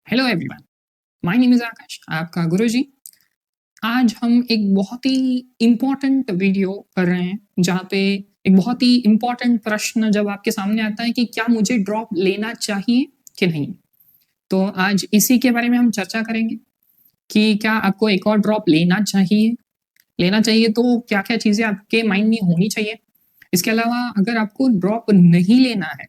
Hello everyone, my name is Akash, आपका गुरुजी। आज हम एक बहुत ही इम्पोर्टेंट वीडियो कर रहे हैं जहाँ पे एक बहुत ही इम्पोर्टेंट प्रश्न जब आपके सामने आता है कि क्या मुझे ड्रॉप लेना चाहिए कि नहीं। तो आज इसी के बारे में हम चर्चा करेंगे कि क्या आपको एक और ड्रॉप लेना चाहिए तो क्या क्या चीज़ें आपके माइंड में होनी चाहिए। इसके अलावा अगर आपको ड्रॉप नहीं लेना है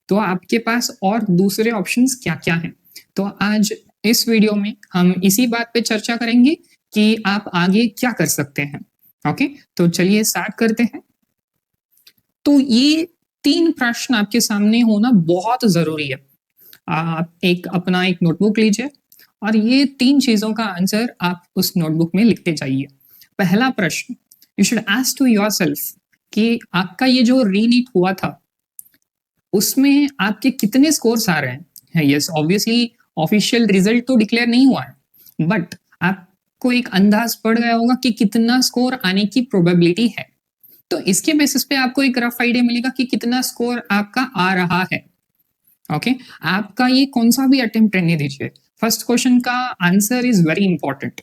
तो आपके पास और दूसरे ऑप्शंस क्या-क्या हैं? तो आज इस वीडियो में हम इसी बात पे चर्चा करेंगे कि आप आगे क्या कर सकते हैं। ओके? तो चलिए स्टार्ट करते हैं। तो ये 3 प्रश्न आपके सामने होना बहुत ज़रूरी है। आप अपना एक नोटबुक लीजिए और ये 3 चीज़ों का आंसर आप उस नोटबुक में लिखते जाइए। पहला प्रश्न, you should ask to yourself कि आपका ये जो रीनीट हुआ था उसमें आपके कितने स्कोर्स आ रहे हैं। यस, ऑब्वियसली ऑफिशियल रिजल्ट तो डिक्लेयर नहीं हुआ है, बट आपको एक अंदाज पड़ गया होगा कि कितना स्कोर आने की प्रोबेबिलिटी है। तो इसके बेसिस पे आपको एक रफ आइडिया मिलेगा कि कितना स्कोर आपका आ रहा है। ओके, आपका ये कौन सा भी अटेम्प्ट रहने दीजिए, फर्स्ट क्वेश्चन का आंसर इज वेरी इंपॉर्टेंट।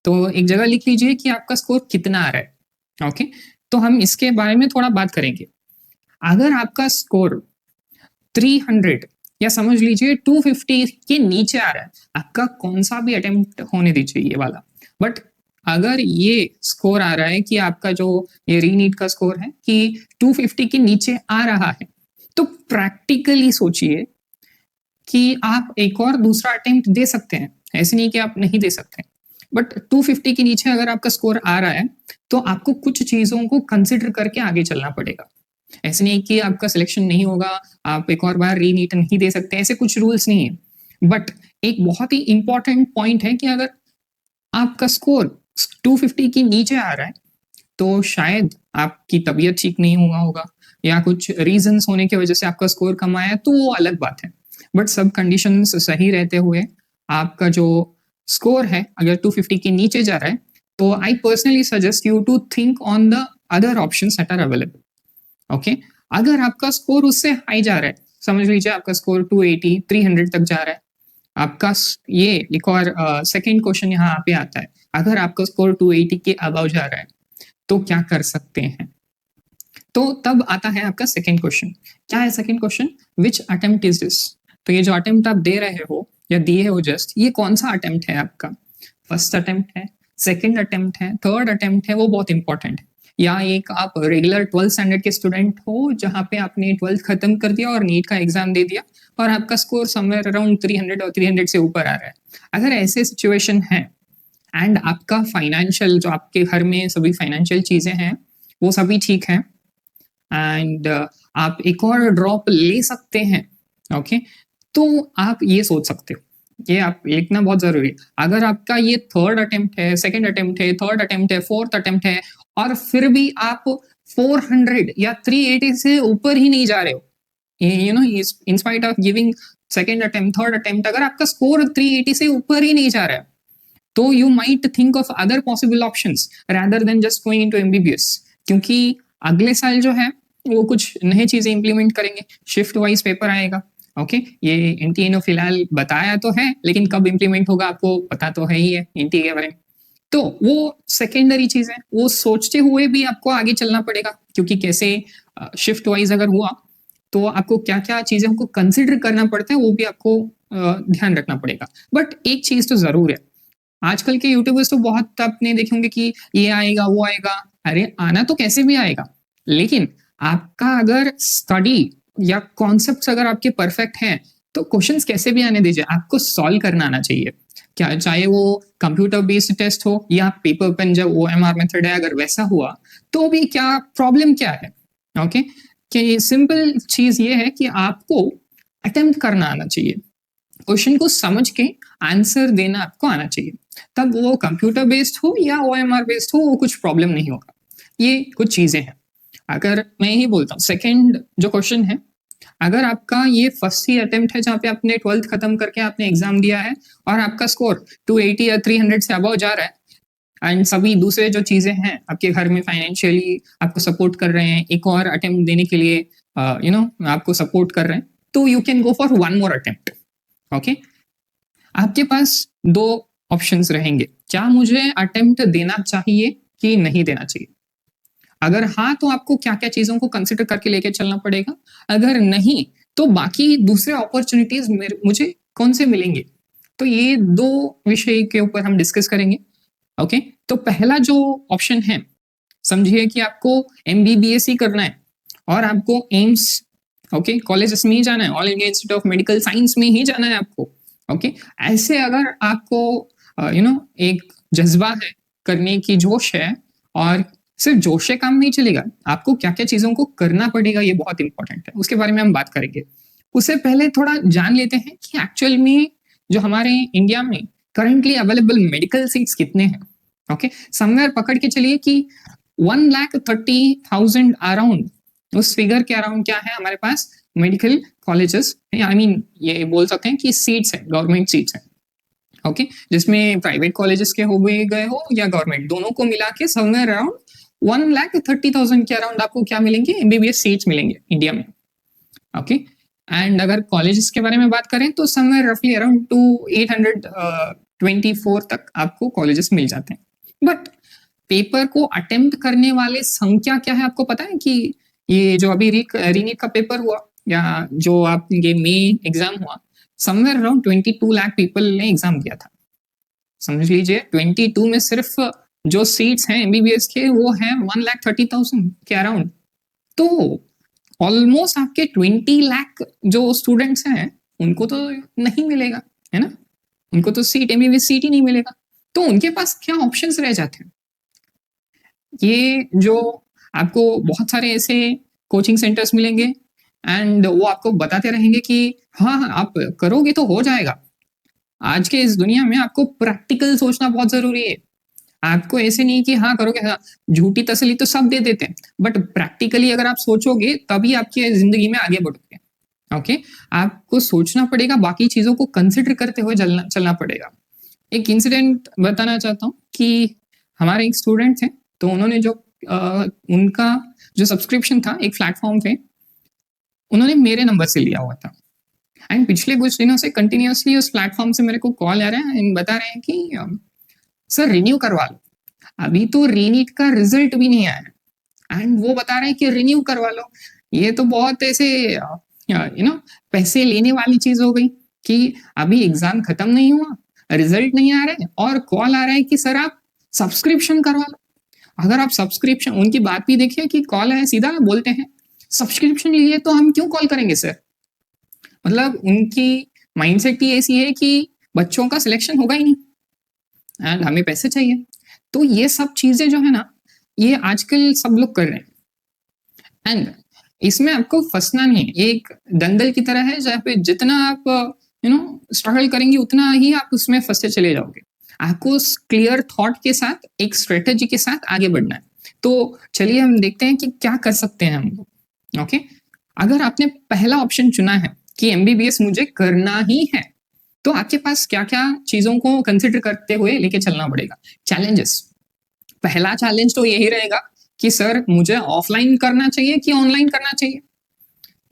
तो एक जगह लिख लीजिए कि आपका स्कोर कितना आ रहा है। ओके, तो हम इसके बारे में थोड़ा बात करेंगे। अगर आपका स्कोर 300 या समझ लीजिए 250 के नीचे आ रहा है, आपका कौन सा भी अटेम्प्ट होने दीजिए ये वाला, बट अगर ये स्कोर आ रहा है कि आपका जो ये रीनीट का स्कोर है कि 250 के नीचे आ रहा है, तो प्रैक्टिकली सोचिए कि आप एक और दूसरा अटेम्प्ट दे सकते हैं। ऐसे नहीं कि आप नहीं दे सकते, बट 250 के नीचे अगर आपका स्कोर आ रहा है तो आपको कुछ चीजों को कंसिडर करके आगे चलना पड़ेगा। ऐसे नहीं कि आपका सिलेक्शन नहीं होगा, आप एक और बार रीनीट नहीं दे सकते, ऐसे कुछ रूल्स नहीं है। बट एक बहुत ही इंपॉर्टेंट पॉइंट है कि अगर आपका स्कोर 250 के नीचे आ रहा है तो शायद आपकी तबीयत ठीक नहीं हुआ होगा या कुछ रीजंस होने की वजह से आपका स्कोर कम आया है, तो वो अलग बात है। बट सब कंडीशंस सही रहते हुए आपका जो स्कोर है अगर 250 के नीचे जा रहा है, तो I personally suggest you to think on the other options that are available. Okay, अगर आपका स्कोर उससे हाई जा रहा है, समझ लीजिए आपका स्कोर 280 300 तक जा रहा है, आपका ये एक और सेकंड क्वेश्चन यहाँ पे आता है, अगर आपका स्कोर 280 के अबव जा रहा है तो क्या कर सकते हैं। तो तब आता है आपका सेकंड क्वेश्चन। क्या है second question? Which attempt is this. तो ये जो अटेम्प्ट आप दे रहे हो या दिए हो जस्ट, ये कौन सा अटेम्प्ट है आपका? फर्स्ट अटेम्प्ट है, सेकंड अटेम्प्ट है, थर्ड अटेम्प्ट है, वो बहुत इंपॉर्टेंट है। या एक आप रेगुलर 12th स्टैंडर्ड के स्टूडेंट हो जहाँ पे आपने 12th खत्म कर दिया और नीट का एग्जाम दे दिया और आपका स्कोर समवेयर अराउंड 300 और 300 से ऊपर आ रहा है। अगर ऐसे सिचुएशन है एंड आपका फाइनेंशियल जो आपके घर में सभी फाइनेंशियल चीजें हैं वो सभी ठीक है एंड आप एक और ड्रॉप ले सकते हैं, ओके, तो आप ये सोच सकते हो, ये आप लिखना बहुत जरूरी है। अगर आपका ये थर्ड अटेम्प्ट है, सेकंड अटेम्प्ट है, थर्ड अटेम्प्ट है, फोर्थ अटेम्प्ट है और फिर भी आप 400 या 380 से ऊपर ही नहीं जा रहे हो, you know, in spite of giving second attempt third attempt, अगर आपका स्कोर 380 से ऊपर ही नहीं जा रहा है तो you might think of other possible options rather than just going into MBBS. क्योंकि अगले साल जो है वो कुछ नई चीजें इंप्लीमेंट करेंगे, शिफ्ट वाइज पेपर आएगा। ओके, ये एनटीए फिलहाल बताया तो है लेकिन कब इंप्लीमेंट होगा आपको पता तो है ही है एनटीए के बारे में। तो वो सेकेंडरी चीज है, वो सोचते हुए भी आपको आगे चलना पड़ेगा क्योंकि कैसे शिफ्ट वाइज अगर हुआ तो आपको क्या क्या चीजें को कंसिडर करना पड़ता है वो भी आपको ध्यान रखना पड़ेगा। बट एक चीज तो जरूर है, आजकल के यूट्यूबर्स तो बहुत आपने देखे होंगे कि ये आएगा वो आएगा, अरे आना तो कैसे भी आएगा, लेकिन आपका अगर स्टडी या कॉन्सेप्ट्स अगर आपके परफेक्ट हैं तो क्वेश्चंस कैसे भी आने दीजिए, आपको सॉल्व करना आना चाहिए। क्या चाहे वो कंप्यूटर बेस्ड टेस्ट हो या पेपर पेन जब ओएमआर मेथड है अगर वैसा हुआ तो भी क्या प्रॉब्लम क्या है। ओके, कि सिंपल चीज ये है कि आपको अटेम्प्ट करना आना चाहिए, क्वेश्चन को समझ के आंसर देना आपको आना चाहिए, तब वो कंप्यूटर बेस्ड हो या ओएमआर बेस्ड हो वो कुछ प्रॉब्लम नहीं होगा। ये कुछ चीजें हैं। अगर मैं ही बोलता हूँ सेकंड जो क्वेश्चन है, अगर आपका ये फर्स्ट ही अटेम्प्ट है जहाँ पे आपने 12th खत्म करके आपने एग्जाम दिया है और आपका स्कोर 280 या 300 से अबव जा रहा है एंड सभी दूसरे जो चीजें हैं आपके घर में फाइनेंशियली आपको सपोर्ट कर रहे हैं एक और अटेम्प्ट देने के लिए, आपको सपोर्ट कर रहे हैं, तो you can go for one more attempt. Okay, आपके पास 2 ऑप्शंस रहेंगे। क्या मुझे अटेम्प्ट देना चाहिए कि नहीं देना चाहिए? अगर हाँ, तो आपको क्या-क्या चीज़ों को कंसिडर करके लेके चलना पड़ेगा? अगर नहीं, तो बाकी दूसरे अपॉर्च्युनिटीज़ मुझे कौन से मिलेंगे? तो ये 2 विषय के ऊपर हम डिस्कस करेंगे, ओके? तो पहला जो ऑप्शन है, समझिए कि आपको एमबीबीएस ही करना है और आपको एम्स, ओके, कॉलेजेस में ही जाना है, all India institute of medical science में ही जाना है आपको, ओके? ऐसे अगर आपको एक जज़्बा है, करने की जोश है और सिर्फ जोश से काम नहीं चलेगा, आपको क्या-क्या चीज़ों को करना पड़ेगा, ये बहुत इंपॉर्टेंट है। उसके बारे में हम बात करेंगे। उससे पहले थोड़ा जान लेते हैं कि एक्चुअल में जो हमारे इंडिया में करंटली अवेलेबल मेडिकल सीट्स कितने हैं, ओके? समवेयर पकड़ के चलिए कि 1,30,000 अराउंड, उस फिगर के अराउंड क्या है हमारे पास मेडिकल कॉलेजेस, आई मीन ये बोल सकते हैं कि सीट्स हैं, गवर्नमेंट सीट्स हैं, ओके? जिसमें प्राइवेट कॉलेजेस के हो गए हो या गवर्नमेंट, दोनों को मिला के समवेयर अराउंड 1,30,000 के अराउंड आपको क्या मिलेंगे? एमबीबीएस सीट्स मिलेंगे इंडिया में, ओके? एंड अगर कॉलेजेस के बारे में बात करें तो समवेयर रफली अराउंड 824 तक आपको कॉलेजेस मिल जाते हैं। बट पेपर को अटेम्प्ट करने वाले संख्या क्या है आपको पता है? कि ये जो अभी रीनीट का पेपर हुआ या जो आप ये मई एग्जाम हुआ, समवेयर अराउंड 22 लाख पीपल ने एग्जाम दिया था। समझ लीजिए 22 में सिर्फ जो सीट्स हैं एमबीबीएस के वो हैं 1,30,000 के अराउंड। तो ऑलमोस्ट आपके 20 लाख जो स्टूडेंट्स हैं उनको तो नहीं मिलेगा, है ना? उनको तो सीट एमबीबीएस सीट ही नहीं मिलेगा। तो उनके पास क्या ऑप्शंस रह जाते हैं? ये जो आपको बहुत सारे ऐसे कोचिंग सेंटर्स मिलेंगे एंड वो आपको बताते रहेंगे कि हाँ, आप करोगे तो हो जाएगा। आज के इस दुनिया में आपको प्रैक्टिकल सोचना बहुत ज़रूरी है। आपको ऐसे नहीं कि हाँ, करोगे हाँ, झूठी तसल्ली तो सब दे देते हैं, बट प्रैक्टिकली अगर आप सोचोगे तभी आपकी ज़िंदगी में आगे बढ़ोगे, ओके? आपको सोचना पड़ेगा, बाकी चीज़ों को कंसिडर करते हुए चलना पड़ेगा। एक इंसिडेंट बताना चाहता हूँ कि हमारे एक स्टूडेंट थे, तो उन्होंने जो उनका जो सब्सक्रिप्शन था एक प्लेटफ़ॉर्म पे, उन्होंने मेरे नंबर से लिया हुआ था एंड पिछले कुछ दिनों से कंटिन्यूअसली उस प्लेटफ़ॉर्म से मेरे को कॉल आ रहा है एंड बता रहे हैं कि सर रिन्यू करवा लो। अभी तो रीनीट का रिजल्ट भी नहीं आया एंड वो बता रहे हैं कि रिन्यू करवा लो। ये तो बहुत ऐसे पैसे लेने वाली चीज़ हो गई कि अभी एग्ज़ाम खत्म नहीं हुआ, रिजल्ट नहीं आ रहा है और कॉल आ रहा है कि सर आप सब्सक्रिप्शन करवा लो। अगर आप सब्सक्रिप्शन, उनकी बात भी देखिए कि कॉल है, सीधा बोलते हैं सब्सक्रिप्शन लिए तो हम क्यों कॉल करेंगे सर? मतलब उनकी माइंडसेट ही ऐसी है कि बच्चों का सिलेक्शन होगा ही नहीं एंड हमें पैसे चाहिए। तो ये सब चीजें जो है ना, ये आजकल सब लोग कर रहे हैं एंड इसमें आपको फंसना नहीं है। ये एक दंगल की तरह है जहाँ पे जितना आप स्ट्रगल करेंगे उतना ही आप उसमें फंसते चले जाओगे। आपको क्लियर थॉट के साथ, एक स्ट्रेटेजी के साथ आगे बढ़ना है। तो चलिए हम देखते हैं कि क्या कर सकते हैं हम लोग, ओके? अगर आपने पहला ऑप्शन चुना है कि एमबीबीएस मुझे करना ही है, तो आपके पास क्या-क्या चीज़ों को कंसिडर करते हुए लेके चलना पड़ेगा। चैलेंजेस, पहला चैलेंज तो यही रहेगा कि सर मुझे ऑफलाइन करना चाहिए कि ऑनलाइन करना चाहिए?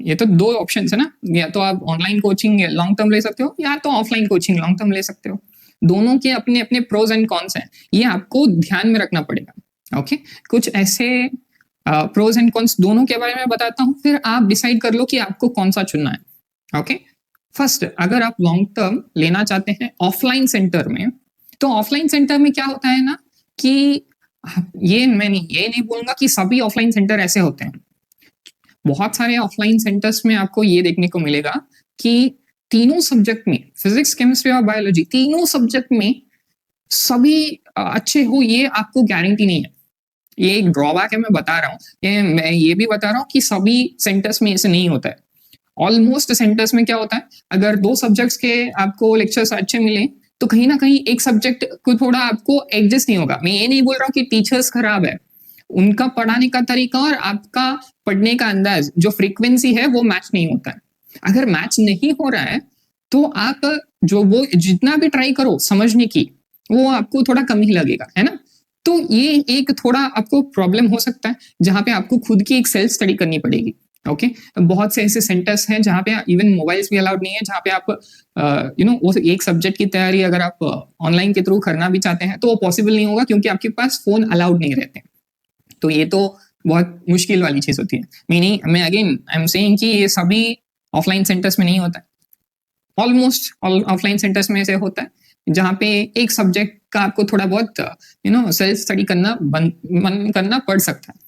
ये तो 2 ऑप्शंस है ना, या तो आप ऑनलाइन कोचिंग लॉन्ग टर्म ले सकते हो या तो ऑफलाइन कोचिंग लॉन्ग टर्म ले सकते हो। दोनों के अपने-अपने प्रोस एंड कॉन्स हैं, ये आपको ध्यान में रखना पड़ेगा, ओके? कुछ ऐसे प्रोस एंड कॉन्स दोनों के बारे में बताता हूँ, फिर आप डिसाइड कर लो कि आपको कौन-सा चुनना है, ओके? फर्स्ट, अगर आप लॉन्ग टर्म लेना चाहते हैं ऑफलाइन सेंटर में, तो ऑफलाइन सेंटर में क्या होता है ना कि ये नहीं बोलूंगा कि सभी ऑफलाइन सेंटर ऐसे होते हैं। बहुत सारे ऑफलाइन सेंटर्स में आपको ये देखने को मिलेगा कि तीनों सब्जेक्ट में, फिजिक्स, केमिस्ट्री और बायोलॉजी, तीनों सब्जेक्ट में सभी अच्छे हो ये आपको गारंटी नहीं है। ये एक ड्रॉबैक है, मैं बता रहा हूँ। मैं ये भी बता रहा हूँ कि सभी सेंटर्स में ऐसे नहीं होता है। ऑलमोस्ट सेंटर्स में क्या होता है, अगर 2 सब्जेक्ट्स के आपको लेक्चर्स अच्छे मिले तो कहीं ना कहीं एक सब्जेक्ट को थोड़ा आपको एडजस्ट नहीं होगा। मैं ये नहीं बोल रहा हूँ कि टीचर्स खराब है, उनका पढ़ाने का तरीका और आपका पढ़ने का अंदाज, जो फ्रीक्वेंसी है वो मैच नहीं होता है। अगर मैच नहीं हो रहा है तो आप जो वो जितना भी ट्राई करो समझने की, वो आपको थोड़ा कम ही लगेगा, है ना? तो ये एक थोड़ा आपको प्रॉब्लम हो सकता है जहां पे आपको खुद की एक सेल्फ स्टडी करनी पड़ेगी। ओके। बहुत से ऐसे सेंटर्स हैं जहाँ पे इवन मोबाइल्स भी अलाउड नहीं है, जहाँ पे आप वो एक सब्जेक्ट की तैयारी अगर आप ऑनलाइन के थ्रू करना भी चाहते हैं तो वो पॉसिबल नहीं होगा, क्योंकि आपके पास फोन अलाउड नहीं रहते। तो ये तो बहुत मुश्किल वाली चीज होती है। मीनिंग मैं अगेन आई एम सेइंग कि ये सभी ऑफलाइन सेंटर्स में नहीं होता है। ऑलमोस्ट ऑफलाइन सेंटर्स में से होता है जहाँ पे एक सब्जेक्ट का आपको थोड़ा बहुत सेल्फ स्टडी करना मन करना पड़ सकता है।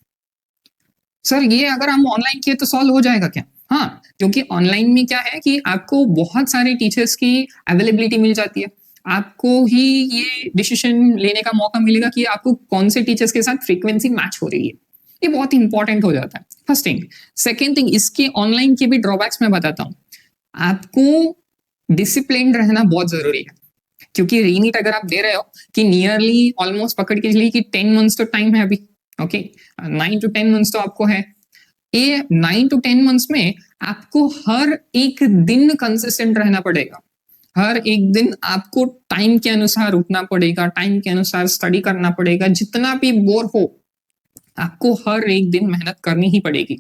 सर ये अगर हम ऑनलाइन किए तो सॉल्व हो जाएगा क्या? हाँ, क्योंकि ऑनलाइन में क्या है कि आपको बहुत सारे टीचर्स की अवेलेबिलिटी मिल जाती है। आपको ही ये डिसीजन लेने का मौका मिलेगा कि आपको कौन से टीचर्स के साथ फ्रीक्वेंसी मैच हो रही है। ये बहुत इंपॉर्टेंट हो जाता है, फर्स्ट थिंग। सेकेंड थिंग, इसके ऑनलाइन के भी ड्रॉबैक्स मैं बताता हूँ। आपको डिसिप्लिन रहना बहुत जरूरी है, क्योंकि रीनीट अगर आप दे रहे हो कि नियरली ऑलमोस्ट पकड़ के चलिए कि 10 मंथ्स तो टाइम है अभी। ओके, 9 to 10 मंथ्स तो आपको है। ये 9 to 10 मंथ्स में आपको हर एक दिन कंसिस्टेंट रहना पड़ेगा। हर एक दिन आपको टाइम के अनुसार उठना पड़ेगा, टाइम के अनुसार स्टडी करना पड़ेगा। जितना भी बोर हो, आपको हर एक दिन मेहनत करनी ही पड़ेगी।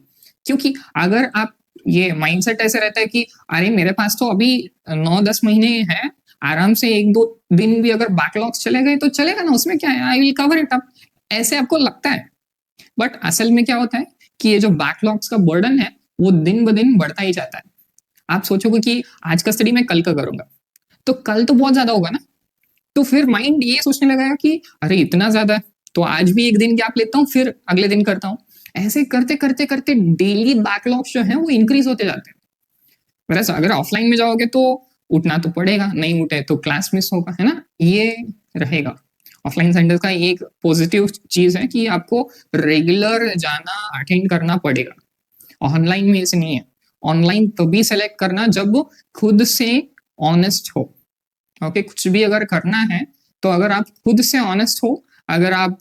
क्योंकि अगर आप ये माइंडसेट ऐसे रहता है कि अरे मेरे पास तो अभी 9-10 महीने हैं, आराम से 1-2 दिन भी अगर बैकलॉग्स चले गए तो चलेगा ना, उसमें क्या है, I will cover it up, ऐसे आपको लगता है। बट असल में क्या होता है कि ये जो बैकलॉग्स का बर्डन है वो दिन ब दिन बढ़ता ही जाता है। आप सोचोगे कि आज का स्टडी मैं कल का करूंगा, तो कल तो बहुत ज्यादा होगा ना, तो फिर माइंड ये सोचने लगेगा कि अरे इतना ज्यादा है तो आज भी एक दिन गैप लेता हूँ, फिर अगले दिन करता हूँ। ऐसे करते करते करते डेली बैकलॉग्स जो है वो इंक्रीज होते जाते हैं। वैसे अगर ऑफलाइन में जाओगे तो उठना तो पड़ेगा, नहीं उठे तो क्लास मिस होगा, है ना, ये रहेगा। ऑफलाइन सेंटर का एक पॉजिटिव चीज है कि आपको रेगुलर जाना, अटेंड करना पड़ेगा। ऑनलाइन में ऐसे नहीं है। ऑनलाइन तभी सेलेक्ट करना जब खुद से ऑनेस्ट हो। ओके, कुछ भी अगर करना है तो अगर आप खुद से ऑनेस्ट हो, अगर आप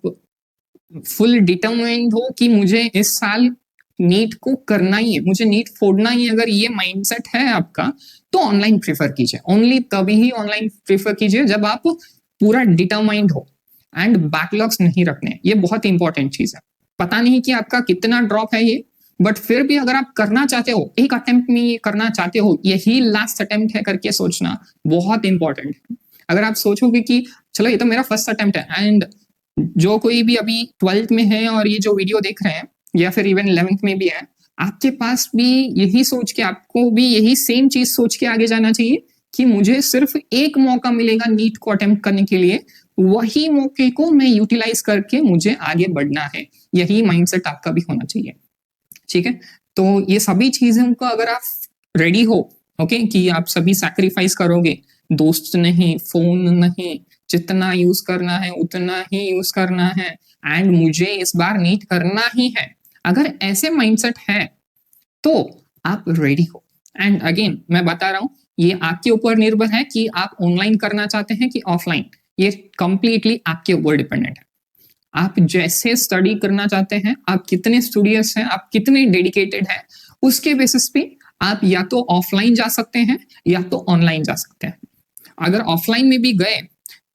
फुल डिटरमाइंड हो कि मुझे इस साल नीट को करना ही है, मुझे नीट फोड़ना ही है, अगर ये माइंडसेट है आपका, तो ऑनलाइन प्रीफर कीजिए। ओनली तभी ही ऑनलाइन प्रीफर कीजिए जब आप पूरा डिटरमाइंड हो एंड बैकलॉग्स नहीं रखने। ये बहुत इंपॉर्टेंट चीज है। पता नहीं कि आपका कितना ड्रॉप है ये, बट फिर भी अगर आप करना चाहते हो, एक अटेम्प्ट में करना चाहते हो, यही लास्ट अटेम्प्ट है करके सोचना बहुत इंपॉर्टेंट है। अगर आप सोचोगे कि चलो ये तो मेरा फर्स्ट अटेम्प्ट है, एंड जो कोई भी अभी 12th में है और ये जो वीडियो देख रहे हैं या फिर इवन 11th में भी है, आपके पास भी यही सोच के, आपको भी यही सेम चीज सोच के आगे जाना चाहिए कि मुझे सिर्फ एक मौका मिलेगा नीट को अटेम्प्ट करने के लिए, वही मौके को मैं यूटिलाइज करके मुझे आगे बढ़ना है। यही माइंडसेट आपका भी होना चाहिए। ठीक है, तो ये सभी चीजों का अगर आप रेडी हो, ओके, कि आप सभी सैक्रिफाइस करोगे, दोस्त नहीं, फोन नहीं, जितना यूज करना है उतना ही यूज करना है, एंड मुझे इस बार नीट करना ही है, अगर ऐसे माइंडसेट है तो आप रेडी हो। एंड अगेन मैं बता रहा हूं, ये आपके ऊपर निर्भर है कि आप ऑनलाइन करना चाहते हैं कि ऑफलाइन। ये कंप्लीटली आपके ऊपर डिपेंडेंट है। आप जैसे स्टडी करना चाहते हैं, आप कितने स्टूडियस हैं, आप कितने डेडिकेटेड हैं, उसके बेसिस पे आप या तो ऑफलाइन जा सकते हैं या तो ऑनलाइन जा सकते हैं। अगर ऑफलाइन में भी गए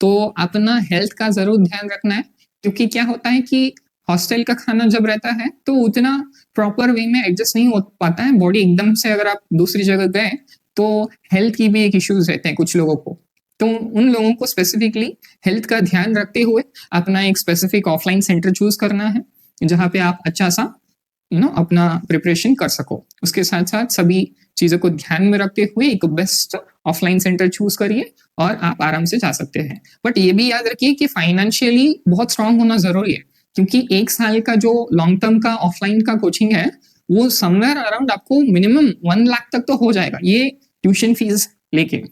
तो अपना हेल्थ का जरूर ध्यान रखना है, क्योंकि क्या होता है कि हॉस्टल का खाना जब रहता है तो उतना प्रॉपर वे में एडजस्ट नहीं हो पाता है बॉडी एकदम से। अगर आप दूसरी जगह गए तो हेल्थ की भी एक इश्यूज रहते हैं कुछ लोगों को, तो उन लोगों को स्पेसिफिकली हेल्थ का ध्यान रखते हुए अपना एक स्पेसिफिक ऑफलाइन सेंटर चूज करना है, जहां पे आप अच्छा सा अपना प्रिपरेशन कर सको। उसके साथ साथ सभी चीजों को ध्यान में रखते हुए एक बेस्ट ऑफलाइन सेंटर चूज करिए और आप आराम से जा सकते हैं। बट ये भी याद रखिए कि फाइनेंशियली बहुत स्ट्रांग होना जरूरी है, क्योंकि एक साल का जो लॉन्ग टर्म का ऑफलाइन का कोचिंग है वो समवेयर अराउंड आपको मिनिमम 1 लाख तक तो हो जाएगा, ये ट्यूशन फीस लेके।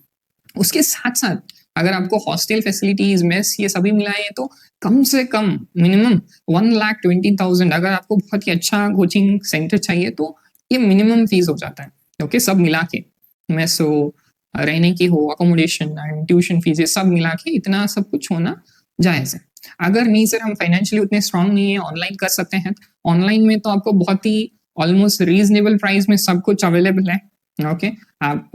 उसके साथ साथ अगर आपको हॉस्टल फैसिलिटीज, मेस, ये सभी मिलाए तो कम से कम मिनिमम 1,20,000। अगर आपको बहुत ही अच्छा कोचिंग सेंटर चाहिए तो ये मिनिमम फीस हो जाता है। ओके, सब मिला के, मेस हो, रहने की हो, अकोमोडेशन एंड ट्यूशन फीस, ये सब मिला के इतना सब कुछ होना जायज है। अगर नहीं सर हम फाइनेंशियली उतने स्ट्रांग नहीं है, ऑनलाइन कर सकते हैं, ऑनलाइन में तो आपको बहुत ही ऑलमोस्ट रीजनेबल प्राइस में सब कुछ अवेलेबल है। ओके, आप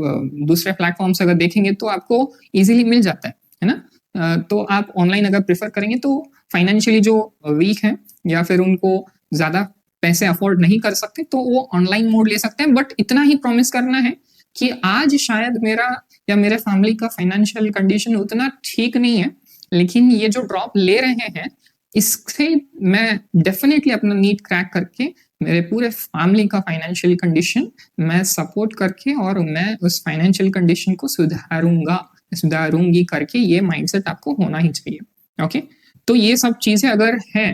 दूसरे प्लेटफॉर्म से अगर देखेंगे तो आपको इजीली मिल जाता है ना। तो आप ऑनलाइन अगर प्रेफर करेंगे तो फाइनेंशियली जो वीक है या फिर उनको ज्यादा पैसे अफोर्ड नहीं कर सकते तो वो ऑनलाइन मोड ले सकते हैं, बट इतना ही प्रॉमिस करना है कि आज शायद मेरा या मेरे फैमिली का फाइनेंशियल कंडीशन उतना ठीक नहीं है, लेकिन ये जो ड्रॉप ले रहे हैं इससे मैं डेफिनेटली अपना नीड क्रैक करके मेरे पूरे फैमिली का फाइनेंशियल कंडीशन मैं सपोर्ट करके और मैं उस फाइनेंशियल कंडीशन को सुधारूंगी करके ये माइंडसेट आपको होना ही चाहिए। ओके, तो ये सब चीजें अगर है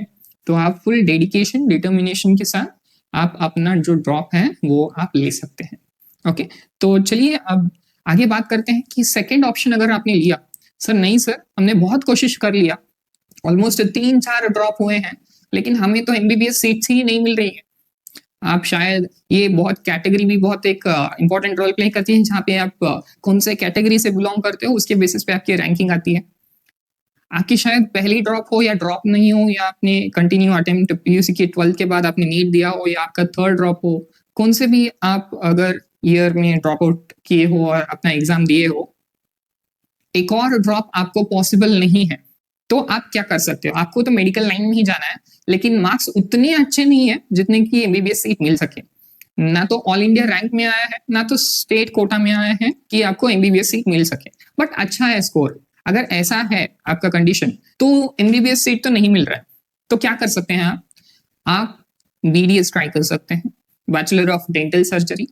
तो आप फुल डेडिकेशन डिटर्मिनेशन के साथ आप अपना जो ड्रॉप है वो आप ले सकते हैं। ओके, तो चलिए अब आगे बात करते हैं कि सेकेंड ऑप्शन अगर आपने लिया, सर नहीं सर हमने बहुत कोशिश कर लिया, ऑलमोस्ट 3-4 ड्रॉप हुए हैं, लेकिन हमें तो एमबीबीएस सीट्स ही नहीं मिल रही है। आप शायद ये बहुत कैटेगरी भी बहुत एक इंपॉर्टेंट रोल प्ले करती है, जहाँ पे आप कौन से कैटेगरी से बिलोंग करते हो उसके बेसिस पे आपकी रैंकिंग आती है। आपकी शायद पहली ड्रॉप हो या ड्रॉप नहीं हो, या आपने कंटिन्यू अटेम्प्ट पीयूसी के 12th के बाद आपने नीट दिया हो, या आपका थर्ड ड्रॉप हो, कौन से भी आप अगर ईयर में ड्रॉप आउट किए हो और अपना एग्जाम दिए हो, एक और ड्रॉप आपको पॉसिबल नहीं है, तो आप क्या कर सकते हो? आपको तो मेडिकल लाइन में ही जाना है, लेकिन मार्क्स उतने अच्छे नहीं है जितने की एमबीबीएस सीट मिल सके। ना तो ऑल इंडिया रैंक में आया है, ना तो स्टेट कोटा में आया है कि आपको एमबीबीएस सीट मिल सके, बट अच्छा है स्कोर। अगर ऐसा है आपका कंडीशन तो एमबीबीएस सीट तो नहीं मिल रहा है, तो क्या कर सकते हैं आप बीडीएस ट्राई कर सकते हैं, बैचलर ऑफ डेंटल सर्जरी।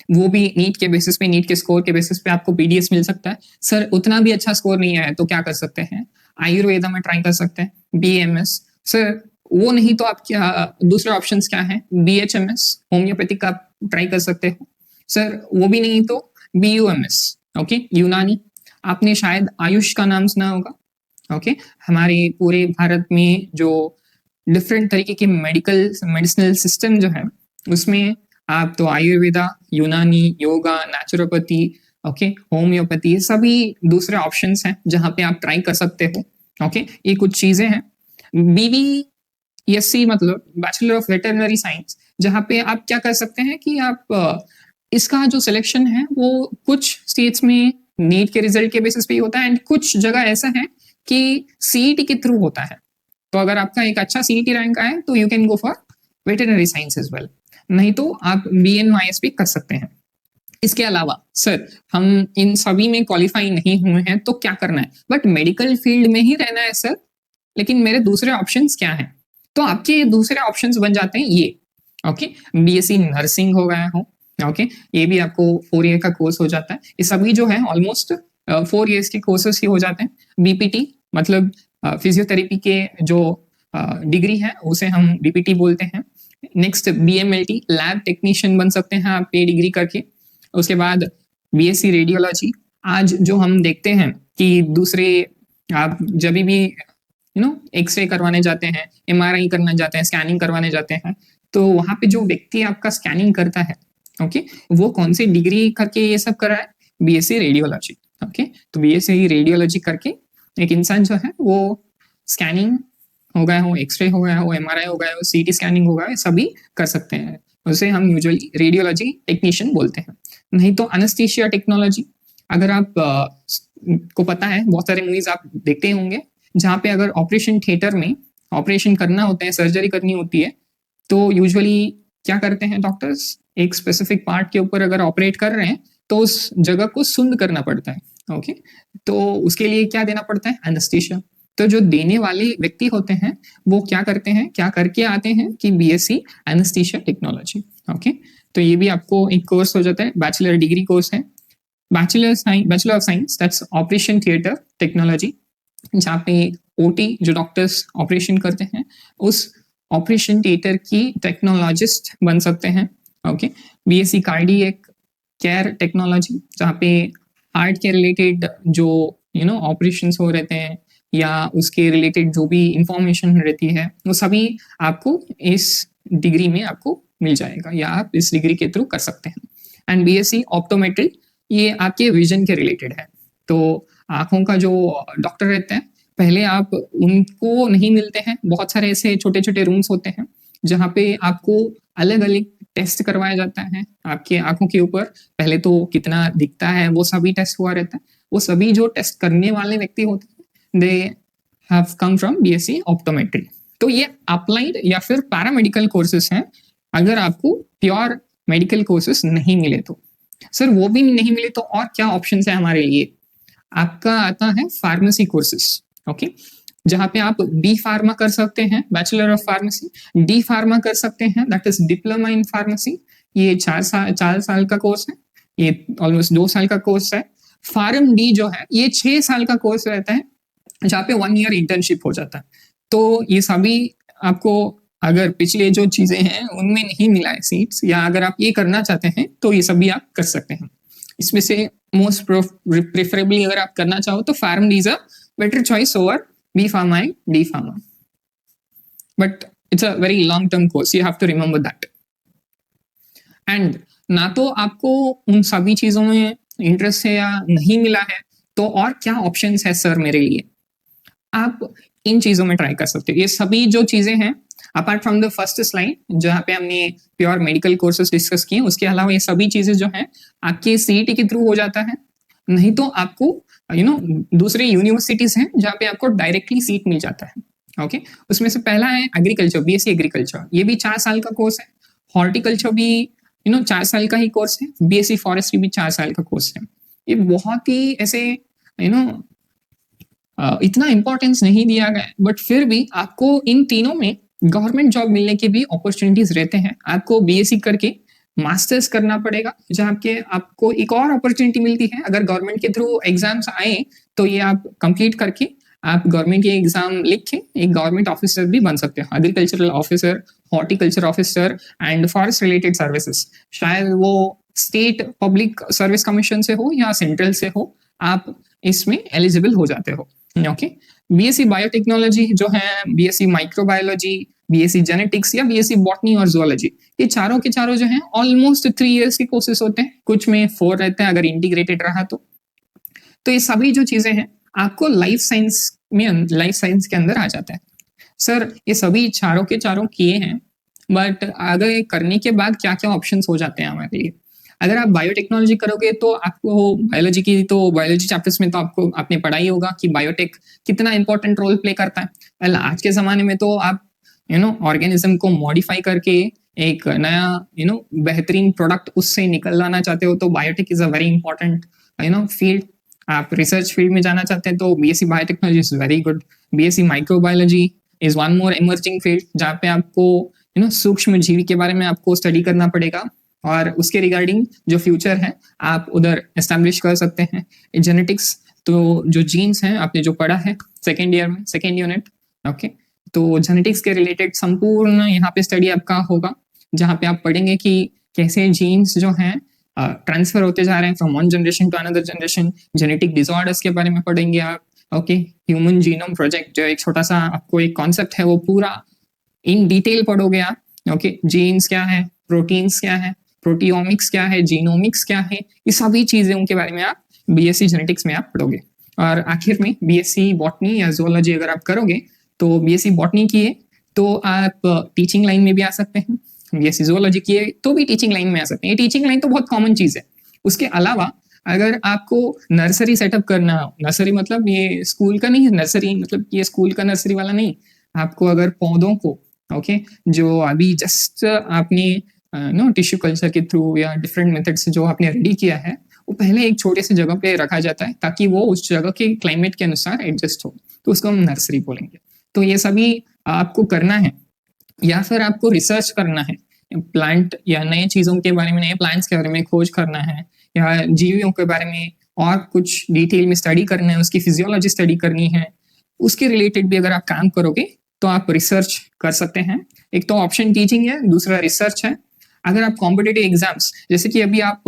वो भी नीट के बेसिस पे, नीट के स्कोर के बेसिस पे आपको बीडीएस मिल सकता है। सर उतना भी अच्छा स्कोर नहीं आया तो क्या कर सकते हैं, आयुर्वेदा में ट्राई कर सकते हैं, बीएमएस। सर वो नहीं तो आप क्या दूसरे ऑप्शंस क्या है, बीएचएमएस होम्योपैथिक आप ट्राई कर सकते हो। सर वो भी नहीं तो बीयूएमएस, ओके, यूनानी। आपने शायद आयुष का नाम सुना होगा। ओके, हमारे पूरे भारत में जो डिफरेंट तरीके के मेडिसिनल सिस्टम जो है उसमें आप तो आयुर्वेदा, यूनानी, योगा, नेचुरोपैथी, ओके, होम्योपैथी, सभी दूसरे ऑप्शंस हैं जहां पे आप ट्राई कर सकते हो। ओके, ये कुछ चीजें हैं। बीवीएससी मतलब बैचलर ऑफ वेटरनरी साइंस, जहां पे आप क्या कर सकते हैं कि आप इसका जो सिलेक्शन है वो कुछ स्टेट्स में नीट के रिजल्ट के बेसिस पे ही होता है, एंड कुछ जगह ऐसा है कि सीईटी के थ्रू होता है। तो अगर आपका एक अच्छा सीईटी रैंक आए तो you can go for veterinary science as well, नहीं तो आप बीएनवाईएसपी कर सकते हैं। इसके अलावा सर हम इन सभी में क्वालिफाई नहीं हुए हैं तो क्या करना है, बट मेडिकल फील्ड में ही रहना है सर, लेकिन मेरे दूसरे ऑप्शंस क्या हैं? तो आपके दूसरे ऑप्शंस बन जाते हैं ये। ओके, बीएससी नर्सिंग हो गया हो, ओके, ये भी आपको 4 ईयर का कोर्स हो जाता है। ये सभी जो है ऑलमोस्ट 4 इयर्स के कोर्सेस ही हो जाते हैं। बीपीटी मतलब फिजियोथेरेपी के जो डिग्री है उसे हम बीपीटी बोलते हैं। नेक्स्ट बीएमएलटी लैब टेक्नीशियन बन सकते हैं आप ये डिग्री करके। उसके बाद बीएससी रेडियोलॉजी। आज जो हम देखते हैं कि दूसरे आप जब भी एक्सरे करवाने जाते हैं, एमआरआई करने जाते हैं, स्कैनिंग करवाने जाते हैं, तो वहां पे जो व्यक्ति आपका स्कैनिंग करता है, ओके, वो कौन सी डिग्री करके ये सब कर रहा है, बीएससी रेडियोलॉजी। ओके, तो बीएससी रेडियोलॉजी करके एक इंसान जो है वो स्कैनिंग हो गया हो, एक्सरे हो गया हो, एमआरआई हो गया हो, सीटी स्कैनिंग हो गया, सभी कर सकते हैं। उसे हम यूजुअली रेडियोलॉजी टेक्नीशियन बोलते हैं। नहीं तो एनेस्थीसिया टेक्नोलॉजी। अगर आप को पता है, बहुत सारे मूवीज आप देखते होंगे जहाँ पे अगर ऑपरेशन थिएटर में ऑपरेशन करना होता है, सर्जरी करनी होती है, तो यूजुअली क्या करते हैं डॉक्टर्स, एक स्पेसिफिक पार्ट के ऊपर अगर ऑपरेट कर रहे हैं तो उस जगह को सुंद करना पड़ता है। ओके, तो उसके लिए क्या देना पड़ता है, एनेस्थीसिया। तो जो देने वाले व्यक्ति होते हैं वो क्या करते हैं, क्या करके आते हैं कि बीएससी एनेस्थीसिया टेक्नोलॉजी। ओके, तो ये भी आपको एक कोर्स हो जाता है, बैचलर डिग्री कोर्स है। Bachelor of science that's operation theatre technology, जहाँ पे ओटी जो डॉक्टर्स ऑपरेशन करते हैं उस ऑपरेशन थिएटर की टेक्नोलॉजिस्ट बन सकते हैं। Okay, BSc cardiac care technology, जहाँ पे हार्ट के रिलेटेड जो ऑपरेशंस हो रहते हैं या उसके रिलेटेड जो भी इंफॉर्मेशन रहती है वो सभी आपको इस डिग्री में आपको मिल जाएगा, या आप इस डिग्री के थ्रू कर सकते हैं। एंड बीएससी ऑप्टोमेट्री, ये आपके विजन के रिलेटेड है। तो आंखों का जो डॉक्टर रहते हैं, पहले आप उनको नहीं मिलते हैं, बहुत सारे ऐसे छोटे छोटे रूम्स होते हैं जहाँ पे आपको अलग अलग टेस्ट करवाया जाता है आपके आंखों के ऊपर। पहले तो कितना दिखता है वो सभी टेस्ट हुआ रहता है। वो सभी जो टेस्ट करने वाले व्यक्ति होते हैं they have come from BSc optometry. तो ये अप्लाइड या फिर पैरामेडिकल कोर्सेस हैं, अगर आपको प्योर मेडिकल कोर्सेस नहीं मिले तो। सर वो भी नहीं मिले तो और क्या ऑप्शंस है हमारे लिए? आपका आता है फार्मेसी कोर्सेस, ओके, जहाँ पे आप बी फार्मा कर सकते हैं, bachelor of pharmacy, D pharma कर सकते हैं, that is diploma in pharmacy. ये 4 साल का कोर्स है, ये ऑलमोस्ट 2 साल का कोर्स है। फार्म डी जो है ये 6 साल का कोर्स रहता है, जहाँ पे 1 ईयर इंटर्नशिप हो जाता है। तो ये सभी आपको, अगर पिछले जो चीजें हैं उनमें नहीं मिला है सीट्स, या अगर आप ये करना चाहते हैं तो ये सभी आप कर सकते हैं। इसमें से मोस्ट प्रेफरेबली अगर आप करना चाहो तो pharm D is a better choice over B pharma and D pharma, but it's a very long term course, you have to remember that. And ना तो आपको उन सभी चीजों में इंटरेस्ट है या नहीं मिला है, तो और क्या ऑप्शंस है सर मेरे लिए? आप इन चीजों में ट्राई कर सकते हो। ये सभी जो चीजें हैं apart from the first slide जहाँ पे हमने प्योर मेडिकल कोर्सेज डिस्कस किए, उसके अलावा ये सभी चीजें जो हैं आपके सीईटी के थ्रू हो जाता है। नहीं तो आपको दूसरे यूनिवर्सिटीज हैं जहाँ पे आपको डायरेक्टली सीट मिल जाता है। ओके, उसमें से पहला है एग्रीकल्चर, बीएससी एग्रीकल्चर, ये भी 4 साल का कोर्स है। हॉर्टिकल्चर भी 4 साल का ही कोर्स है। बीएससी फॉरेस्ट्री भी 4 साल का कोर्स है। ये बहुत ही ऐसे इतना इंपॉर्टेंस नहीं दिया गया है, बट फिर भी आपको इन तीनों में गवर्नमेंट जॉब मिलने के भी अपॉर्चुनिटीज रहते हैं। आपको बीएससी करके मास्टर्स करना पड़ेगा, जहाँ के आपको एक और अपॉर्चुनिटी मिलती है। अगर गवर्नमेंट के थ्रू एग्जाम्स आए तो ये आप कंप्लीट करके आप गवर्नमेंट के एग्जाम लिख के एक गवर्नमेंट ऑफिसर भी बन सकते हो, agricultural officer, horticulture officer and forest related services. शायद वो स्टेट पब्लिक सर्विस कमीशन से हो या सेंट्रल से हो, आप इसमें एलिजिबल हो जाते हो। ओके, बीएससी बायोटेक्नोलॉजी जो है, बीएससी माइक्रोबायोलॉजी, बीएससी जेनेटिक्स या बीएससी बॉटनी और जूलॉजी, ये चारों के चारों जो हैं ऑलमोस्ट 3 इयर्स के कोर्सेस होते हैं, कुछ में 4 रहते हैं अगर इंटीग्रेटेड रहा तो ये सभी जो चीजें हैं आपको लाइफ साइंस के अंदर आ जाता है। सर ये सभी चारों के चारों किए हैं, बट आगे करने के बाद क्या क्या ऑप्शंस हो जाते हैं हमारे लिए? अगर आप बायोटेक्नोलॉजी करोगे तो आपको बायोलॉजी चैप्टर्स में तो आपने पढ़ा ही होगा कि बायोटेक कितना इंपॉर्टेंट रोल प्ले करता है। well, आज के जमाने में तो आप ऑर्गेनिज्म को मॉडिफाई करके एक नया बेहतरीन प्रोडक्ट उससे निकलवाना चाहते हो तो biotech is a very important field. आप रिसर्च फील्ड में जाना चाहते हैं तो BSc biotechnology is very good. BSc microbiology is one more emerging field, जहाँ पे आपको सूक्ष्म जीवी के बारे में आपको स्टडी करना पड़ेगा और उसके रिगार्डिंग जो फ्यूचर है आप उधर एस्टैब्लिश कर सकते हैं। जेनेटिक्स तो जो जीन्स हैं आपने जो पढ़ा है सेकेंड ईयर में, सेकेंड यूनिट, ओके, तो जेनेटिक्स के रिलेटेड संपूर्ण यहाँ पे स्टडी आपका होगा, जहाँ पे आप पढ़ेंगे कि कैसे जीन्स जो हैं ट्रांसफर होते जा रहे हैं from one generation to another generation. Genetic disorders के बारे में पढ़ेंगे आप। ओके, ह्यूमन जीनोम प्रोजेक्ट जो एक छोटा सा आपको एक कॉन्सेप्ट है वो पूरा इन डिटेल पढ़ोगे आप। ओके, जीन्स क्या है, प्रोटीन्स क्या है, प्रोटियोमिक्स क्या है, जीनोमिक्स क्या है, ये सभी चीजों के बारे में आप बीएससी जेनेटिक्स में आप पढ़ोगे। और आखिर में बीएससी बॉटनी या जूलॉजी अगर आप करोगे तो बीएससी बॉटनी किए तो आप टीचिंग लाइन में भी आ सकते हैं, बीएससी जूलॉजी किए तो भी टीचिंग लाइन में आ सकते हैं। ये टीचिंग लाइन तो बहुत कॉमन चीज है। उसके अलावा अगर आपको नर्सरी सेटअप करना हो, नर्सरी मतलब ये स्कूल का नहीं है, नर्सरी मतलब ये स्कूल का नर्सरी वाला नहीं, आपको अगर पौधों को ओके जो अभी जस्ट आपने टिश्यू कल्चर के थ्रू या डिफरेंट मेथड से जो आपने रेडी किया है वो पहले एक छोटे से जगह पे रखा जाता है ताकि वो उस जगह के क्लाइमेट के अनुसार एडजस्ट हो, तो उसको हम नर्सरी बोलेंगे। तो ये सभी आपको करना है, या फिर आपको रिसर्च करना है प्लांट या नए चीजों के बारे में, नए प्लांट्स के बारे में खोज करना है, या जीवियों के बारे में और कुछ डिटेल में स्टडी करना है, उसकी फिजियोलॉजी स्टडी करनी है, उसके रिलेटेड भी अगर आप काम करोगे तो आप रिसर्च कर सकते हैं। एक तो ऑप्शन टीचिंग है, दूसरा रिसर्च है। अगर आप कॉम्पिटिटिव एग्जाम्स जैसे कि अभी आप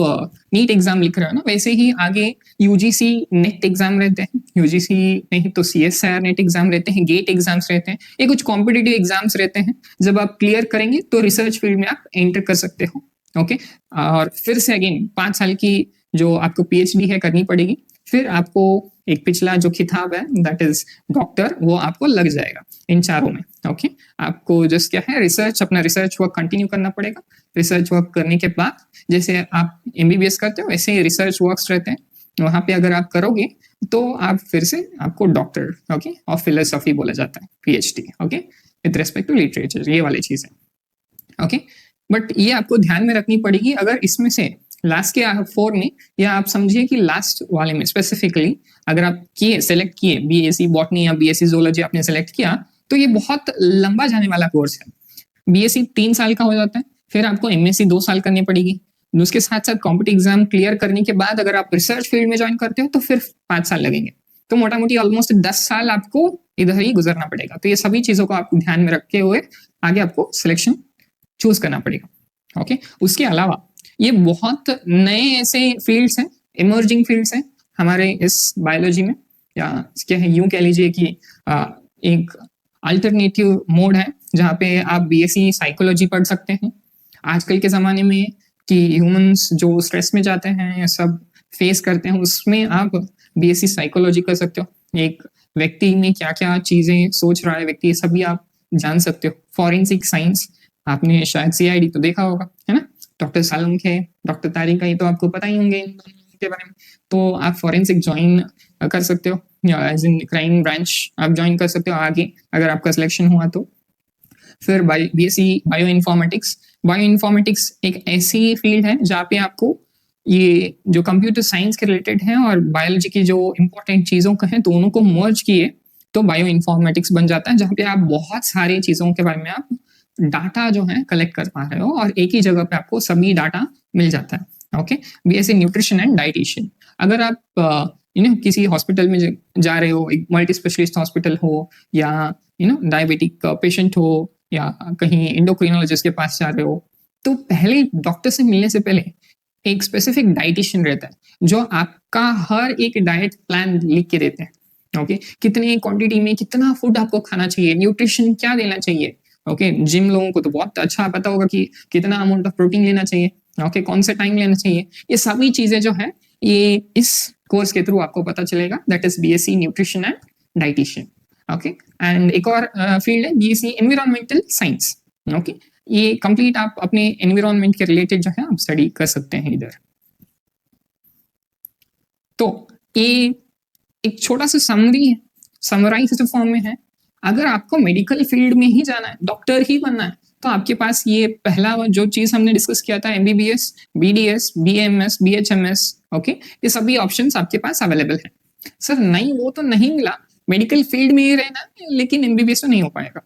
नीट एग्जाम लिख रहे हो ना, वैसे ही आगे यूजीसी नेट एग्जाम रहते हैं, यूजीसी नहीं तो सीएसआईआर नेट एग्जाम रहते हैं, गेट एग्जाम्स रहते हैं, ये कुछ कॉम्पिटिटिव एग्जाम्स रहते हैं। जब आप क्लियर करेंगे तो रिसर्च फील्ड में आप एंटर कर सकते हो। ओके, और फिर से अगेन 5 साल की जो आपको पीएचडी है करनी पड़ेगी, फिर आपको एक पिछला जो खिताब है दैट इज डॉक्टर वो आपको लग जाएगा इन चारों में। ओके, आपको जस्ट क्या है रिसर्च, अपना रिसर्च वर्क कंटिन्यू करना पड़ेगा। रिसर्च वर्क करने के बाद जैसे आप एमबीबीएस करते हो वैसे ही रिसर्च वर्क्स रहते हैं, वहाँ पे अगर आप करोगे तो आप फिर से आपको डॉक्टर ओके और फिलोसफी बोला जाता है, PhD okay, with respect to literature, ये वाली चीज़ है ओके। बट ये आपको ध्यान में रखनी पड़ेगी, अगर इसमें से लास्ट के 4 में, या आप समझिए कि लास्ट वाले में स्पेसिफिकली अगर आप सेलेक्ट किए बीएससी बॉटनी या बीएससी जोलॉजी आपने सेलेक्ट किया, तो ये बहुत लंबा जाने वाला कोर्स है। बीएससी 3 साल का हो जाता है, फिर आपको एमएससी 2 साल करनी पड़ेगी, उसके साथ साथ कॉम्पिटिटिव एग्जाम क्लियर करने के बाद अगर आप रिसर्च फील्ड में ज्वाइन करते हो तो फिर 5 साल लगेंगे। तो मोटा मोटी ऑलमोस्ट 10 साल आपको इधर ही गुजरना पड़ेगा। तो ये सभी चीजों को आप ध्यान में रखते हुए आगे आपको सिलेक्शन चूज करना पड़ेगा ओके। उसके अलावा ये बहुत नए ऐसे फील्ड्स हैं, इमर्जिंग फील्ड्स हैं हमारे इस बायोलॉजी में, या क्या है यूं कह लीजिए कि एक अल्टरनेटिव मोड है जहाँ पे आप बीएससी साइकोलॉजी पढ़ सकते हैं। आजकल के ज़माने में कि ह्यूमंस जो स्ट्रेस में जाते हैं या सब फेस करते हैं, उसमें आप बीएससी साइकोलॉजी कर सकते हो। एक व्यक्ति में क्या क्या चीज़ें सोच रहा है व्यक्ति, ये सभी आप जान सकते हो। फॉरेंसिक साइंस, आपने शायद सीआईडी तो देखा होगा, है ना, डॉक्टर सालम खे, डॉक्टर तारिक का, ये तो आपको पता ही होंगे के बारे में। तो आप फॉरेंसिक ज्वाइन कर सकते हो, या एज इन क्राइम ब्रांच आप ज्वाइन कर सकते हो आगे अगर आपका सिलेक्शन हुआ तो। फिर बीएससी बायो इन्फॉर्मेटिक्स एक ऐसी फील्ड है जहाँ पे आपको ये जो कंप्यूटर साइंस के रिलेटेड है और बायोलॉजी की जो इंपॉर्टेंट चीज़ों का है दोनों को मर्ज किए तो बायो इन्फॉर्मेटिक्स बन जाता है, जहाँ पे आप बहुत सारी चीज़ों के बारे में आप डाटा जो है कलेक्ट कर पा रहे हो और एक ही जगह पे आपको सभी डाटा मिल जाता है okay. BSc nutrition and dietitian, अगर आप किसी हॉस्पिटल में जा रहे हो, एक मल्टी स्पेशलिस्ट हॉस्पिटल हो, या डायबिटिक पेशेंट हो, या कहीं एंडोक्रिनोलॉजिस्ट के पास जा रहे हो, तो पहले डॉक्टर से मिलने से पहले एक स्पेसिफिक डाइटिशियन रहता है जो आपका हर एक डाइट प्लान लिख के देते हैं ओके। कितनी क्वांटिटी में कितना फूड आपको खाना चाहिए, न्यूट्रिशन क्या देना चाहिए ओके। जिम लोगों को तो बहुत अच्छा पता होगा कि कितना अमाउंट ऑफ प्रोटीन लेना चाहिए ओके, कौन से टाइम लेना चाहिए, ये सभी चीजें जो है ये इस कोर्स के थ्रू आपको पता चलेगा। That is BSc nutrition and dietitian okay. And एक और फील्ड है बीएससी एनवायरमेंटल साइंस ओके। ये कंप्लीट आप अपने एनवायरमेंट के रिलेटेड जो है आप स्टडी कर सकते हैं इधर। तो ये एक छोटा सा समराइज्ड फॉर्म में है। अगर आपको मेडिकल फील्ड में ही जाना है, डॉक्टर ही बनना है, तो आपके पास ये पहला जो चीज हमने डिस्कस किया था MBBS, BDS, BMS, BHMS okay, ये सभी ऑप्शंस आपके पास अवेलेबल है। सर नहीं, वो तो नहीं मिला, मेडिकल फील्ड में ही रहना है लेकिन एमबीबीएस तो नहीं हो पाएगा।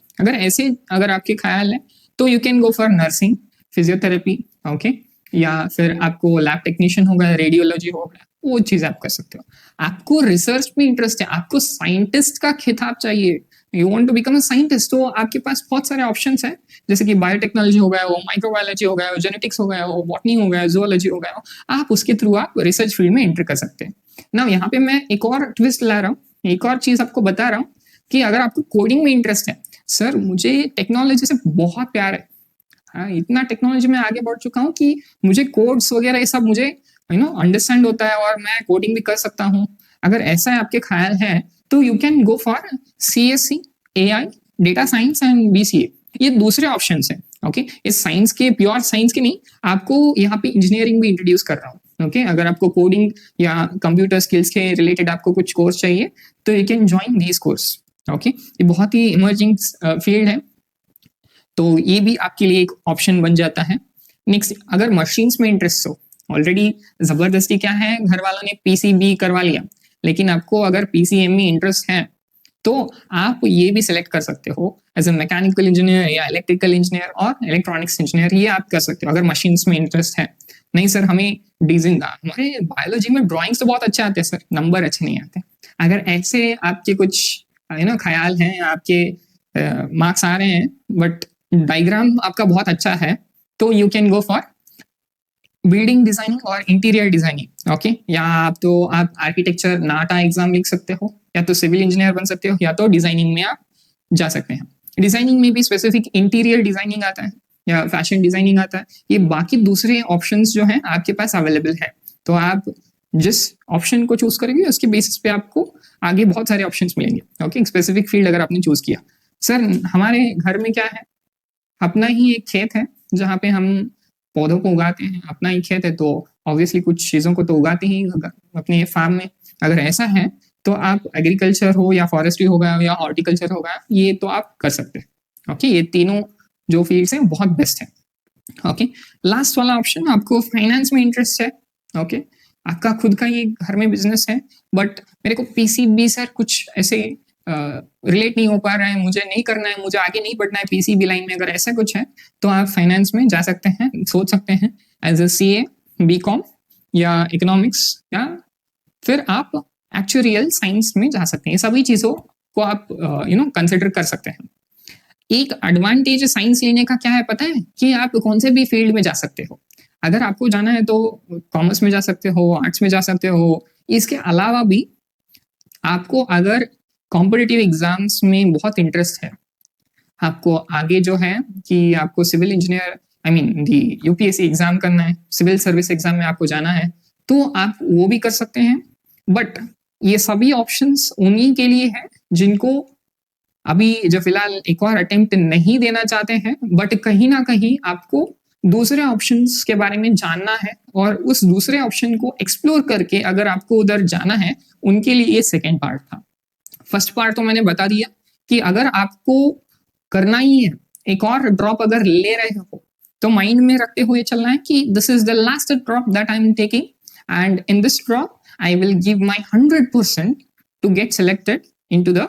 अगर आपके ख्याल है तो you can go for nursing, physiotherapy okay, या फिर आपको लैब टेक्नीशियन हो गया, रेडियोलॉजी हो गया, वो चीज आप कर सकते हो। आपको रिसर्च में इंटरेस्ट है, आपको साइंटिस्ट का खिताब चाहिए, you want to become a scientist, तो आपके पास बहुत सारे ऑप्शंस हैं, जैसे कि बायोटेक्नोलॉजी हो गया, वो माइक्रोबायोलॉजी हो गया, जेनेटिक्स हो गया, वो बॉटनी हो गया, जूलॉजी हो गया, आप उसके थ्रू आप रिसर्च फील्ड में एंटर कर सकते हैं ना। यहाँ पे मैं एक और ट्विस्ट ला रहा हूँ, एक और चीज आपको बता रहा हूँ कि अगर आपको कोडिंग में इंटरेस्ट है, सर मुझे टेक्नोलॉजी से बहुत प्यार है, हाँ इतना टेक्नोलॉजी में आगे बढ़ चुका हूँ कि मुझे कोड्स वगैरह ये सब मुझे अंडरस्टैंड होता है और मैं कोडिंग भी कर सकता हूँ। अगर ऐसा है आपके ख्याल है तो you can go for CSC, AI, data science and BCA, ये दूसरे ऑप्शन हैं ओके। इस साइंस के, प्योर साइंस के नहीं, आपको यहाँ पे इंजीनियरिंग भी इंट्रोड्यूस कर रहा हूँ ओके। अगर आपको कोडिंग या कंप्यूटर स्किल्स के रिलेटेड आपको कुछ कोर्स चाहिए तो you can join these course okay. ये बहुत ही इमर्जिंग फील्ड है, तो ये भी आपके लिए एक ऑप्शन बन जाता है। नेक्स्ट, अगर मशीन्स में इंटरेस्ट हो, ऑलरेडी जबरदस्ती क्या है, घर वालों ने पीसीबी करवा लिया, लेकिन आपको अगर पीसीएम में इंटरेस्ट है तो आप ये भी सिलेक्ट कर सकते हो एज ए मैकेनिकल इंजीनियर या इलेक्ट्रिकल इंजीनियर और इलेक्ट्रॉनिक्स इंजीनियर, ये आप कर सकते हो अगर मशीन्स में इंटरेस्ट है। नहीं सर हमें डिजाइन, हमारे बायोलॉजी में ड्राइंग्स तो बहुत अच्छे आते हैं सर, नंबर अच्छे नहीं आते, अगर ऐसे आपके कुछ ख्याल हैं, आपके मार्क्स आ रहे हैं बट डायग्राम आपका बहुत अच्छा है, तो you can go for building designing और इंटीरियर डिजाइनिंग ओके। या आप आर्किटेक्चर नाटा एग्जाम लिख सकते हो, या तो सिविल इंजीनियर बन सकते हो, या तो डिजाइनिंग में आप जा सकते हैं। डिजाइनिंग में भी स्पेसिफिक इंटीरियर डिजाइनिंग आता है या फैशन डिजाइनिंग आता है, ये बाकी दूसरे ऑप्शंस जो हैं आपके पास अवेलेबल है। तो आप जिस ऑप्शन को चूज करेंगे उसके बेसिस पे आपको आगे बहुत सारे ऑप्शंस मिलेंगे ओके। स्पेसिफिक फील्ड अगर आपने चूज किया, सर हमारे घर में क्या है, अपना ही एक खेत है जहाँ पे हम पौधों को उगाते हैं, अपना ही खेत है, तो ऑब्वियसली कुछ चीज़ों को तो उगाते ही अपने फार्म में। अगर ऐसा है तो आप एग्रीकल्चर हो या फॉरेस्ट्री हो गया या हॉर्टिकल्चर हो गया, ये तो आप कर सकते हैं। ओके, ये तीनों जो फील्ड्स हैं बहुत बेस्ट है। ओके, लास्ट वाला ऑप्शन, आपको फाइनेंस में इंटरेस्ट है, ओके, आपका खुद का ये घर में बिजनेस है, बट मेरे को पीसीबी सर कुछ ऐसे रिलेट नहीं हो पा रहा है, मुझे नहीं करना है, मुझे आगे नहीं बढ़ना है पीसीबी लाइन में, अगर ऐसा कुछ है तो आप फाइनेंस में जा सकते हैं, सोच सकते हैं एज ए सीए, बीकॉम या इकोनॉमिक्स, या फिर आप एक्चुअरियल साइंस में जा सकते हैं। सभी चीजों को आप कंसिडर कर सकते हैं। एक एडवांटेज साइंस लेने का क्या है पता है, कि आप कौन से भी फील्ड में जा सकते हो। अगर आपको जाना है तो कॉमर्स में जा सकते हो, आर्ट्स में जा सकते हो। इसके अलावा भी आपको अगर कॉम्पिटिटिव एग्जाम्स में बहुत इंटरेस्ट है, आपको आगे जो है कि आपको civil engineer I mean the UPSC exam करना है, सिविल सर्विस एग्जाम में आपको जाना है, तो आप वो भी कर सकते हैं। बट ये सभी ऑप्शंस उन्हीं के लिए है जिनको अभी जो फिलहाल एक और अटेम्प्ट नहीं देना चाहते हैं, बट कहीं ना कहीं आपको दूसरे ऑप्शंस के बारे में जानना है और उस दूसरे ऑप्शन को एक्सप्लोर करके अगर आपको उधर जाना है, उनके लिए ये सेकेंड पार्ट था। फर्स्ट पार्ट तो मैंने बता दिया कि अगर आपको करना ही है, एक और ड्रॉप अगर ले रहे हो तो माइंड में रखते हुए चलना है कि this is the last drop that I am taking, and in this drop I will give my 100% to get selected into the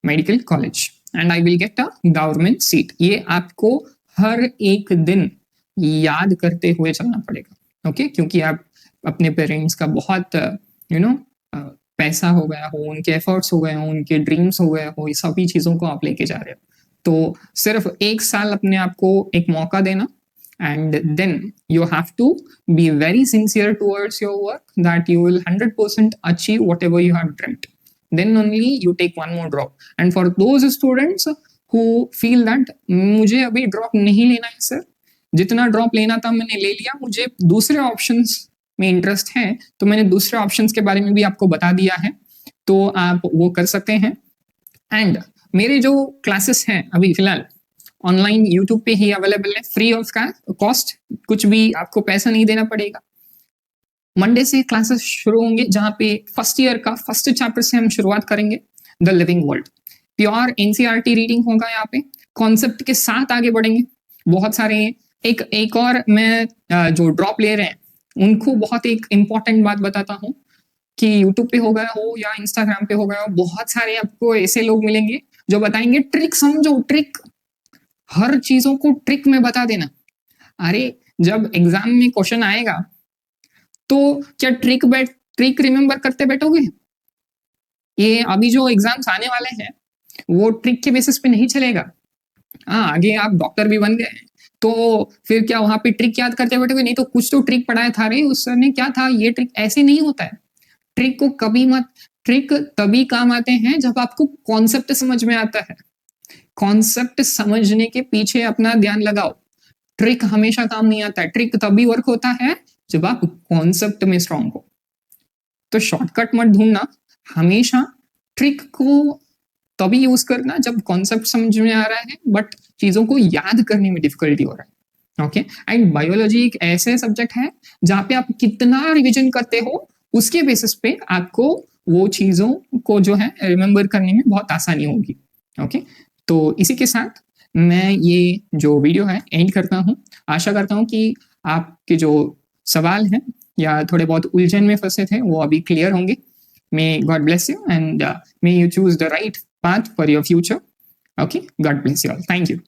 medical college and I will get a government seat. ये आपको हर एक दिन याद करते हुए चलना पड़ेगा, okay? क्योंकि आप अपने पेरेंट्स का बहुत पैसा हो गया हो, उनके एफर्ट्स हो गए हो, उनके ड्रीम्स हो गए हो, ये सभी चीजों को आप लेके जा रहे हो। तो सिर्फ एक साल अपने आप को एक मौका देना, and then you have to be very sincere towards your work that you will 100% achieve whatever you have dreamt. Then only you take one more drop. And for those students who feel that मुझे अभी drop नहीं लेना है sir, जितना drop लेना था मैंने ले लिया, मुझे दूसरे ऑप्शंस में इंटरेस्ट है, तो मैंने दूसरे ऑप्शंस के बारे में भी आपको बता दिया है, तो आप वो कर सकते हैं। एंड मेरे जो क्लासेस हैं अभी फिलहाल ऑनलाइन यूट्यूब पे ही अवेलेबल है, फ्री ऑफ कॉस्ट, कुछ भी आपको पैसा नहीं देना पड़ेगा। मंडे से क्लासेस शुरू होंगे, जहां पे फर्स्ट ईयर का फर्स्ट चैप्टर से हम शुरुआत करेंगे, the living world. Pure NCERT reading होगा, यहाँ पे कॉन्सेप्ट के साथ आगे बढ़ेंगे। बहुत सारे एक और मैं जो ड्रॉप ले रहे हैं उनको बहुत एक इंपॉर्टेंट बात बताता हूँ कि यूट्यूब पे हो गया हो या इंस्टाग्राम पे हो गया हो, बहुत सारे आपको ऐसे लोग मिलेंगे जो बताएंगे ट्रिक समझो, ट्रिक, हर चीजों को ट्रिक में बता देना। अरे जब एग्जाम में क्वेश्चन आएगा तो क्या ट्रिक रिमेंबर करते बैठोगे? ये अभी जो एग्जाम्स आने वाले हैं वो ट्रिक के बेसिस पे नहीं चलेगा। हाँ, आगे आप डॉक्टर भी बन गए तो फिर क्या वहां पे ट्रिक याद करते बैठोगे? नहीं, तो कुछ तो ट्रिक पढ़ाया था रे उस सर ने, क्या था ये ट्रिक? ऐसे नहीं होता है। ट्रिक को कभी मत, ट्रिक तभी काम आते हैं जब आपको कॉन्सेप्ट समझ में आता है। कॉन्सेप्ट समझने के पीछे अपना ध्यान लगाओ। ट्रिक हमेशा काम नहीं आता है। ट्रिक तभी वर्क होता है जब आप कॉन्सेप्ट में स्ट्रांग हो। तो शॉर्टकट मत ढूंढना, हमेशा ट्रिक को तभी यूज करना जब कॉन्सेप्ट समझ में आ रहा है बट चीजों को याद करने में डिफिकल्टी हो रहा है। ओके, एंड बायोलॉजी एक ऐसे सब्जेक्ट है जहां पे आप कितना रिविजन करते हो उसके बेसिस पे आपको वो चीजों को जो है रिमेंबर करने में बहुत आसानी होगी। ओके, तो इसी के साथ मैं ये जो वीडियो है एंड करता हूँ। आशा करता हूँ कि आपके जो सवाल हैं या थोड़े बहुत उलझन में फंसे थे वो अभी क्लियर होंगे। May God bless you and may you choose the right path for your future. Okay, God bless you all. Thank you.